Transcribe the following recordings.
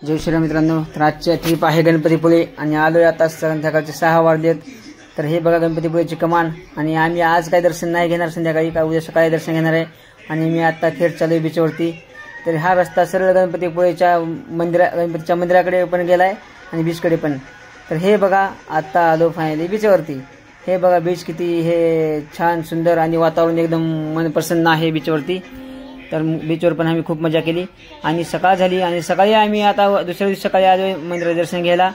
जय श्रीराम मित्रांनो, तर आजची ट्रिप आहे गणपतीपुळे आणि आलोय आता संध्याकाळचे 6 वाजलेत। तर हे बघा गणपतीपुळेची कमान आणि आम्ही आज काय दर्शन नाही घेणार, संध्याकाळी का उद्या सकाळी दर्शन घेणार आहे। आणि मी आता थेट चालू बीचवरती। तर हा रस्ता सरळ गणपतीपुळेच्या गणपतीच्या मंदिराकडे पण गेलाय आणि बीचकडे पण। तर हे बघा आता आलो फायनली बीचवरती। हे बघा बीच किती हे छान सुंदर आणि वातावरण एकदम मन प्रसन्न आहे बीचवरती। तर बीचवर पण आम्ही खूप मजा केली आणि सकाळ झाली आणि सकाळी आम्ही आता दुसऱ्या दिवशी सकाळी आलो मंदिरात दर्शन घ्यायला।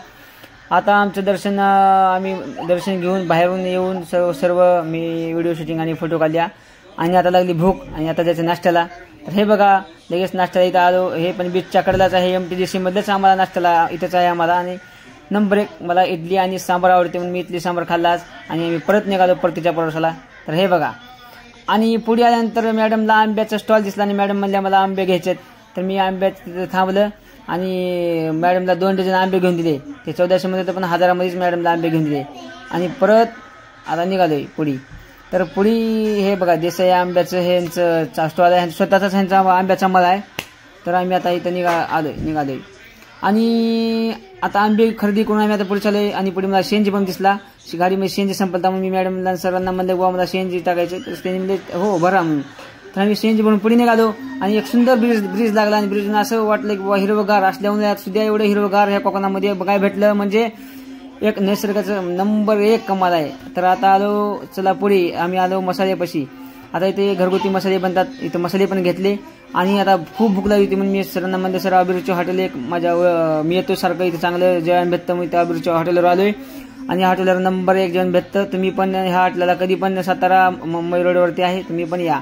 आता आमचं दर्शन आम्ही दर्शन घेऊन बाहेरून येऊन सर्व मी व्हिडिओ शूटिंग आणि फोटो काढल्या आणि आता लागली भूक आणि आता जायचं नाश्त्याला। तर हे बघा लगेच नाश्त्याला इथं आलो। हे पण बीचच्या कडेलाच आहे, MTDC मध्येच आम्हाला नाश्त्याला इथंच आहे आम्हाला। आणि नंबर 1 मला इडली आणि सांबार आवडते म्हणून मी इडली सांबार खाल्लाच आणि मी परत निघालो परतीच्या प्रवासाला। तर हे बघा आणि पुढे आल्यानंतर मॅडमला आंब्याचा स्टॉल दिसला आणि मॅडम म्हणल्या मला आंबे घ्यायचेत। तर मी आंब्यात थांबलं आणि मॅडमला 2 डझन आंबे घेऊन दिले। ते 1400 मध्ये पण 1000 मध्येच मॅडमला आंबे घेऊन दिले आणि परत आता निघालोय पुढे। तर पुढे हे बघा देसाई आंब्याचं ह्यांचं स्टॉल आहे, स्वतःचाच ह्यांचा आंब्याचा मळ आहे। तर आम्ही आता इथं निघालोय आणि आता आंबे खरेदी करून आम्ही आता पुढे चाललोय। आणि पुढे मला CNG पण दिसला, गाडीमध्ये CNG संपलता म्हणून मी मॅडमला सरांना म्हणलं बुवा मला CNG टाकायचं। तर त्यांनी म्हणले हो भरा म्हणून। तर आम्ही CNG बनवून पुढे निघालो आणि एक सुंदर ब्रिज लागला आणि ब्रिजनं असं वाटलं की बुवा हिरवगार असल्यामुळे सुद्धा एवढं हिरवगार ह्या कोकणामध्ये बघायला भेटलं, म्हणजे एक निसर्गाचं नंबर 1 कमाल आहे। तर आता आलो चला पुढे, आम्ही आलो मसाल्यापाशी। आता इथे घरगुती मसाले बनतात, इथं मसाले पण घेतले आणि आता खूप भूक लागली होती म्हणून मी सरांना म्हणलं सर अभिरुची हॉटेल एक मी येतो सारखं इथे चांगलं जेवण भेटतं, मी त्या अभिरुची हॉटेलवर आलोय आणि हॉटेलवर नंबर 1 जेवण भेटतं। तुम्ही पण ह्या हॉटेलला कधी पण सातारा मुंबई रोडवरती आहे, तुम्ही पण या।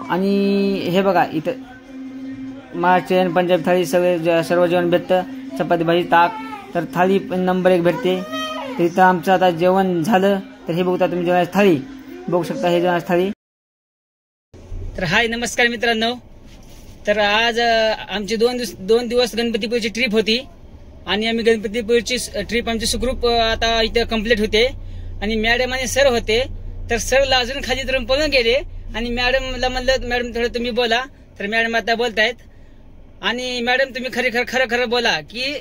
आणि हे बघा इथं महाराष्ट्रीयन पंजाबी थाळी सर्व जेवण भेटतं, चपाती भाजी ताक। तर थाळी पण नंबर 1 भेटते। तर इथं आमचं आता जेवण झालं। तर हे बघता तुम्ही जेवणाची थाळी बघू शकता, हे जेवणाची थाळी। तर हाय नमस्कार मित्रांनो, तर आज आमची 2 दिवस गणपतीपुळेची ट्रिप होती आणि आम्ही गणपतीपुळेची ट्रिप आमची सुखरूप आता इथे कंप्लीट होते आणि मॅडम आणि सर होते। तर सरला अजून खाली धरून पळून गेले आणि मॅडमला म्हणलं मॅडम थोडं तुम्ही बोला। तर मॅडम आता बोलतायत आणि मॅडम तुम्ही खरं बोला की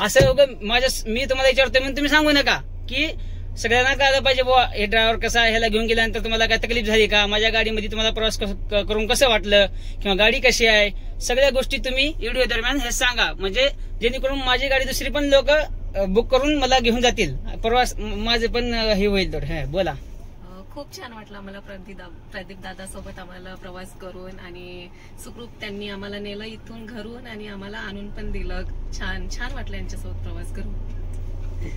असं मी तुम्हाला विचारतोय म्हणून तुम्ही सांगू नका की सगळ्यांना कळलं पाहिजे बुवा हे ड्रायव्हर कसा, ह्याला घेऊन गेल्यानंतर तुम्हाला काय तकलीफ झाली का, माझ्या गाडीमध्ये तुम्हाला प्रवास करून कसं वाटलं किंवा गाडी कशी आहे, सगळ्या गोष्टी तुम्ही व्हिडिओ दरम्यान हे सांगा, म्हणजे जेणेकरून माझी गाडी दुसरी पण लोक बुक करून मला घेऊन जातील, प्रवास माझे पण हे होईल। तर हे बोला। खूप छान वाटलं आम्हाला प्रदीप दादा सोबत आम्हाला प्रवास करून आणि सुखरूप त्यांनी आम्हाला नेलं इथून घरून आणि आम्हाला आणून पण दिलं। छान वाटलं यांच्यासोबत प्रवास करून।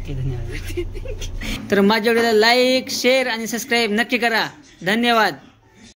धन्यवाद। तर माझ्या व्हिडिओला लाईक शेअर आणि सबस्क्राईब नक्की करा। धन्यवाद।